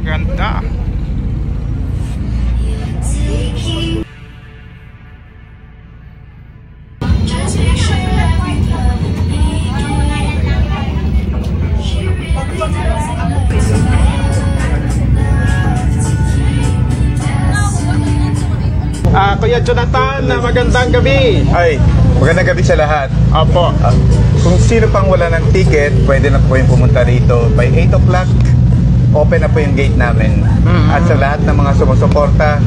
Napakaganda. Kuya Jonathan, magandang gabi. Ay, magandang gabi sa lahat. Opo. Kung sino pang wala ng ticket, pwede na po yung pumunta rito. By 8 o'clock, open na po yung gate namin. At sa lahat ng mga sumusuporta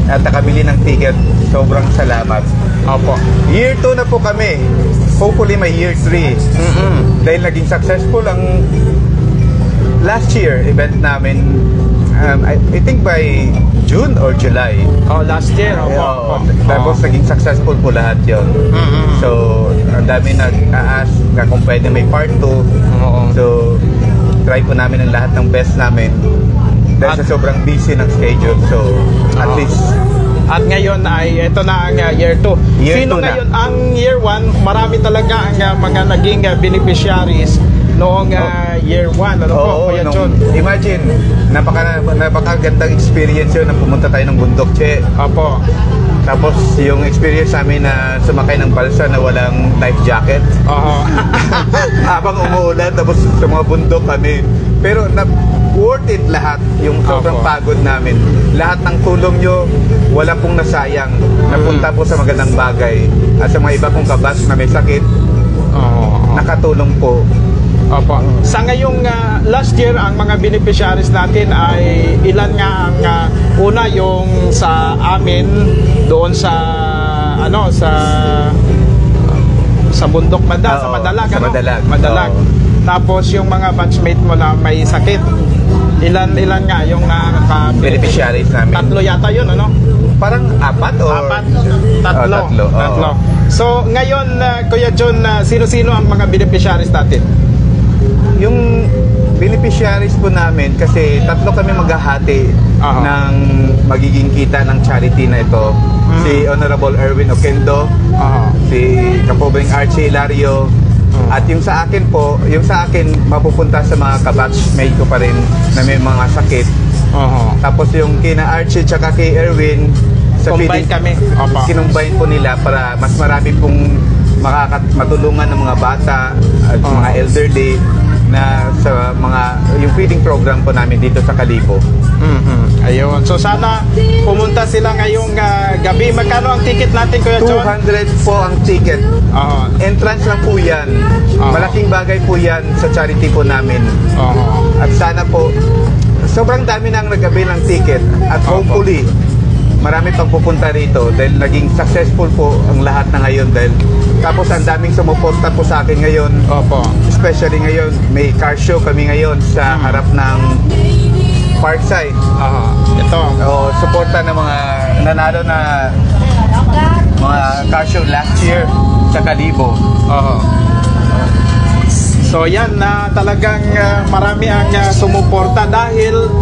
at nakabili ng ticket, sobrang salamat. Opo. Year 2 na po kami. Hopefully may year 3. Dahil naging successful ang last year event namin. I think by June or July. Oh, last year. Opo. Tapos naging successful po lahat yun. So, ang dami nag-a-ask na kung pwede may part 2. So, try po namin ang lahat ng best namin. Dahil sa sobrang busy ng schedule. So, at least. At ngayon ay ito na ang year 2. Sino ngayon ang year 1? Marami talaga ang mga naging beneficiaries noong year 1. Ano po, Kuya John? Imagine, napakagandang experience yun na pumunta tayo ng bundok, Che. Opo. Tapos yung experience namin na sumakay ng balsa na walang life jacket. Habang umuulan, tapos sa mga bundok kami. Pero worth it lahat, yung sobrang pagod namin. Lahat ng tulong nyo, wala pong nasayang. Napunta po sa magandang bagay. At sa mga iba kong kabas na may sakit, nakatulong po. Opo. Sa ngayong last year, ang mga beneficiaries natin ay ilan nga ang una yung sa amin doon sa sa bundok banda, sa Madalag. Sa Madalag. Tapos yung mga batchmate mo na may sakit, ilan nga yung beneficiaries namin. 3 yata yun, ano? Parang 4 o? 4. Tatlo. So ngayon, Kuya John, sino-sino ang mga beneficiaries natin? Yung beneficiaries po namin, kasi 3 kami maghahati ng magiging kita ng charity na ito. Si Honorable Erwin Oquendo, si Kapobring Archie Hilario, at yung sa akin po, mapupunta sa mga kabatchmate ko pa rin na may mga sakit. Tapos yung kina Archie tsaka kay Erwin, sa combine kami. Kinumbine po nila para mas marami pong matulungan ng mga bata at mga elderly na sa yung feeding program po namin dito sa Kalibo. Ayun. So sana pumunta sila ngayong gabi. Magkano ang ticket natin, Kuya John? 200 po ang ticket. Entrance lang po yan. Malaking bagay po yan sa charity po namin. At sana po, sobrang dami nang nagabi ng ticket. At hopefully, marami pang pupunta rito dahil naging successful po ang lahat na ngayon. Dahil tapos ang daming sumuporta po sa akin ngayon. Especially ngayon, may car show kami ngayon sa harap ng Parkside. Ito. Suporta ng mga nanalo na mga car show last year sa Kalibo. So yan na talagang marami ang sumuporta dahil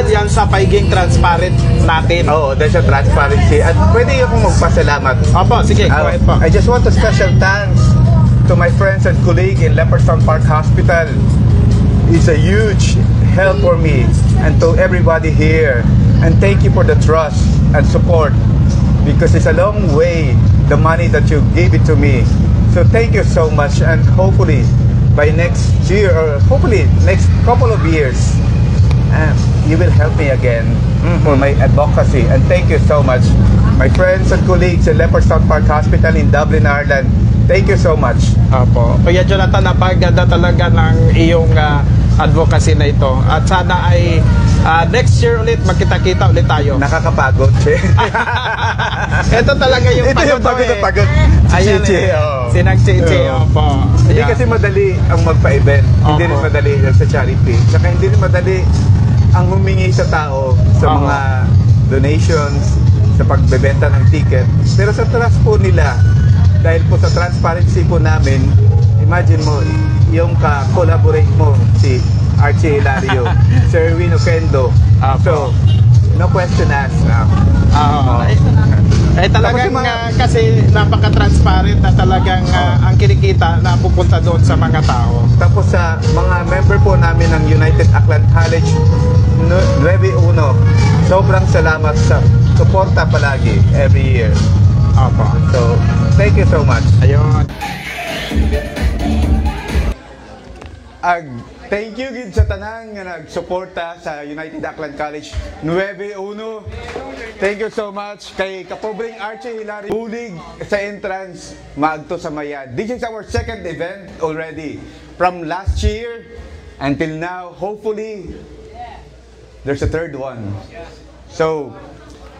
yan sa pagiging transparent natin. Dahil sa transparency. At pwede akong magpasalamat. Sige, go ahead po. I just want to special thanks to my friends and colleague in Leopardstown Park Hospital. It's a huge help for me and to everybody here. And thank you for the trust and support, because it's a long way, the money that you gave it to me. So thank you so much, and hopefully by next year, or hopefully next couple of years, you will help me again for my advocacy. And thank you so much, my friends and colleagues in Leopardstown Park Hospital in Dublin, Ireland. Thank you so much. Kuya Jonathan, napaganda talaga ng iyong advocacy na ito. At sana ay next year ulit, magkita-kita ulit tayo. Nakakapagod, Che. Ito talaga yung pagod. Ito yung pagod. Ayan, sinag-Che. Hindi kasi madali ang magpa-event. Hindi rin madali sa charity. Saka hindi rin madali ang humingi sa tao sa mga donations, sa pagbebenta ng ticket. Pero sa trust po nila, dahil po sa transparency po namin, imagine mo, yung ka-collaborate mo, si Archie Hilario, Sir Erwin Oquendo. So, no question asked. Talagang kasi napaka-transparent na talagang ang kinikita na pupunta doon sa mga tao. Tapos sa mga member po namin ng United Auckland College, 9-1. Sobrang salamat sa suporta palagi every year. Opo. So, thank you so much. Ayun. Thank you gid sa tanan nga nagsuporta sa United Aklan College 9-1. Thank you so much kay kapobreng Archie Hilary bulig sa entrance maadto sa Maya. This is our second event already. From last year until now, hopefully there's a third one. So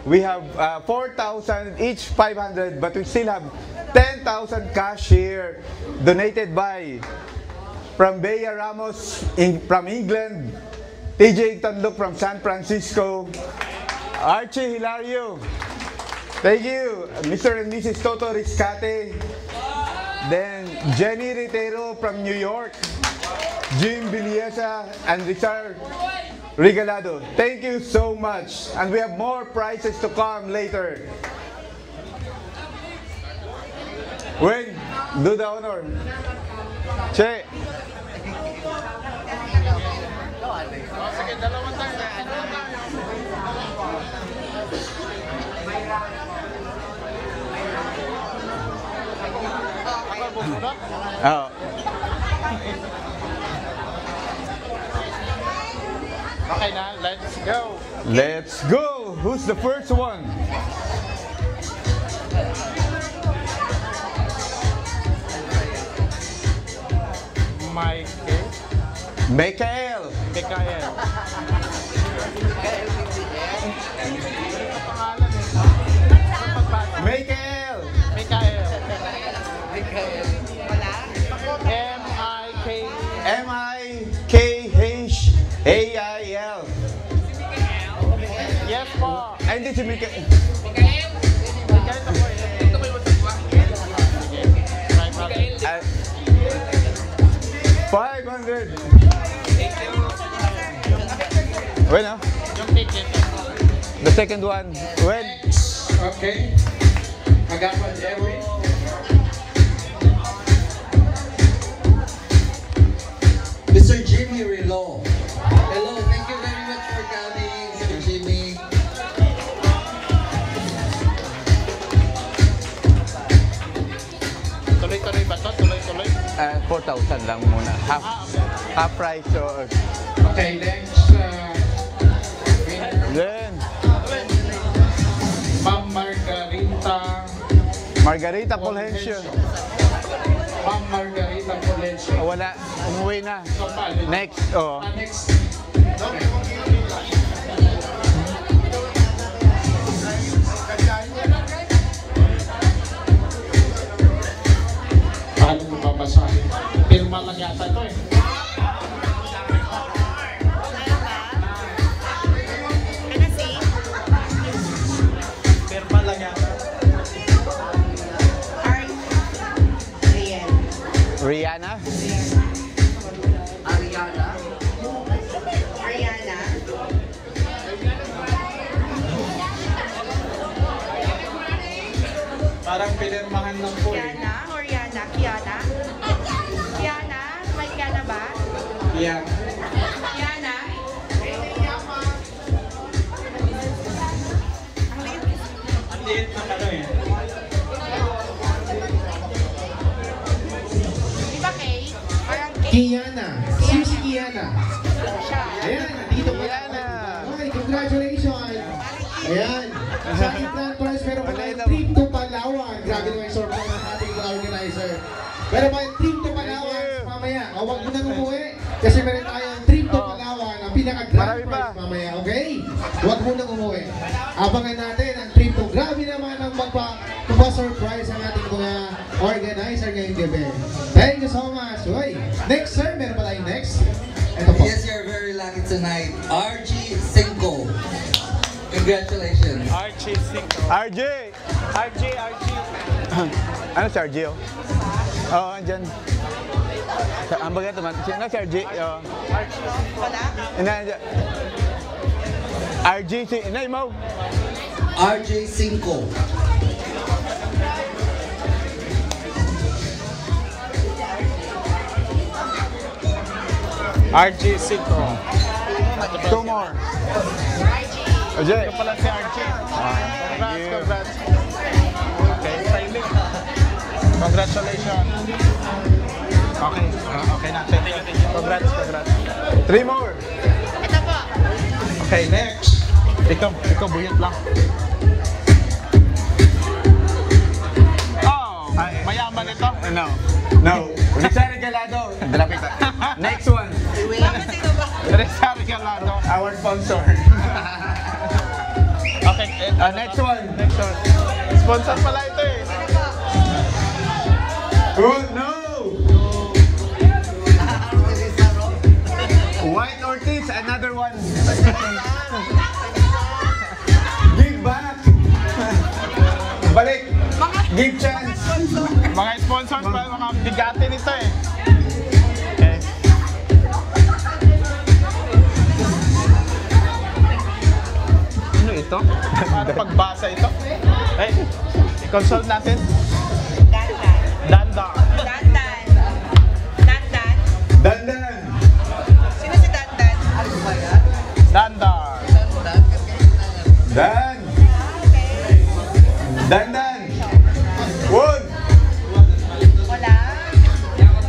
we have 4,000, each 500, but we still have 10,000 cash here donated by from Bea Ramos from England, TJ Tanluk from San Francisco, Archie Hilario, thank you, Mr. and Mrs. Toto Riscate, then Jenny Ritero from New York, Jim Biliesa, and Richard Regalado. Thank you so much. And we have more prizes to come later. Wayne, do the honor. Che. Oh. Okay na, let's go. Let's go. Who's the first one? Michael. Mikael. Michael. Mikael. M-I-K-H-A-I-L. Yes po. Ay, hindi si Michael. Mikael na po eh. 500. When, ah? Yung ticket. The second one. When? Okay. Agapan Jerry. Mr. Jimmy Relo. Hello, thank you very much for coming, Mr. Jimmy. Tuloy-tuloy ba to? Tuloy-tuloy? 4,000 lang muna. Half price. So, Okay, next winner. then, Ma'am Margarita. Margarita Fulgencio. Ma'am Margarita Fulgencio. Wala. Umuwi na. So, paano? Next. Oh. Next. Paano mo babasahin? Pirma lang yata ito eh. Pirma lang yata. Rihanna. Parang pinirmahan lang po eh. Kiana or Yana? Kiana? Kiana? May Kiana ba? Yeah. Kiana? Ang liit. Ang liit na ano eh. Di ba Kay? Parang Kay. Kiana. Sino si Kiana? Siya. Ayan, nandito pa. Kiana. Okay, congratulations. Ayan. Sa ating plan prize, meron pa tayong Malay na. trip to Palawan. Grabe naman yung surprise ng ating organizer. Meron pa yung trip to Palawan mamaya. O, huwag mo nang umuwi. Kasi meron tayong trip to Palawan. Ang pinaka-grand Marami pa. prize mamaya. Okay? Huwag mo nang umuwi. Abangan natin ang trip to. Grabe naman ang magpa-surprise ang ating mga organizer ngayong gabi. Thank you so much. Uy, next sir, meron pa tayong next. Ito po. Yes, you're very lucky tonight. RG5. Congratulations. Archie Cinco. RJ. RG. Ano si RJ? Oo, andyan. Ang bagat naman. Sino si RJ? Oo. Wala? Andyan. RJ, inay mo. RJ5. RG Cinco. Two more. more. Ajay. Ito pala si Archie. Thank you. Congrats. Okay, styling. Congratulations. Okay, okay na. Thank you. Congrats. 3 more. Ito po. Okay, next. Ikaw buyot lang. Oh, mayaman ito. No. Richard Galado. Next one. Resari Galado. Our sponsor. Okay, Next one. Sponsor pala ito eh. Oh, no. White Ortiz, another one. Give back. Balik. Give chance. Mga sponsors pa, mga bigati nito eh. Okay. Ano ito? Paano pagbasa ito? Hey, i-consult natin. Dandan. Dandan. Sino si Dandan? Dandan. Dan. Dandan. One. Wala.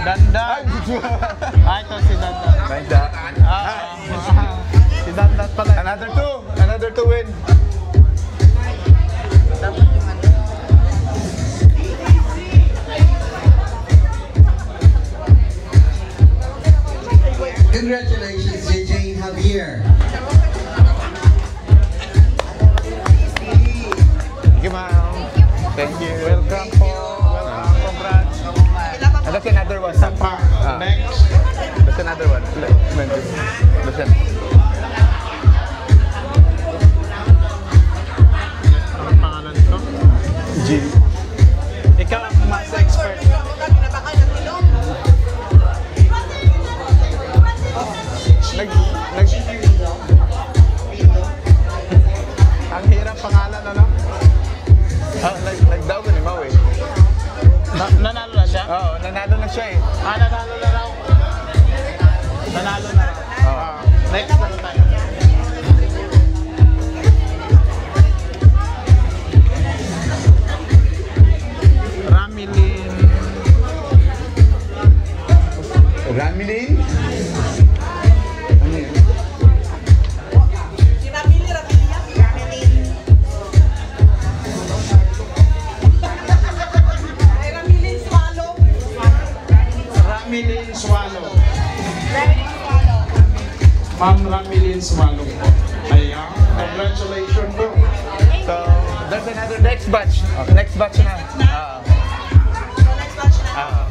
Dandan. Ito si Dandan. Si Dandan pala. Another two win. Congratulations, JJ Javier. Thank you, ma'am. Thank you. Welcome po. Welcome. Congrats. And that's another one. Pa. Next. That's another one. Listen. Anong pangalan ito? G. Ikaw ang mas expert. Ang hirap pangalan, ano? Nagdaw ko ni Mau eh. Nanalo na siya? Oo, nanalo na siya eh. Nanalo na raw. Nanalo na raw. Next na tayo. Ramilin. Ramilin? Ano yun? Ramilin Swallow. Ma'am Ramilin Swallow po. Ayan. Congratulations po. So, there's another next batch. Next batch na. Next batch na.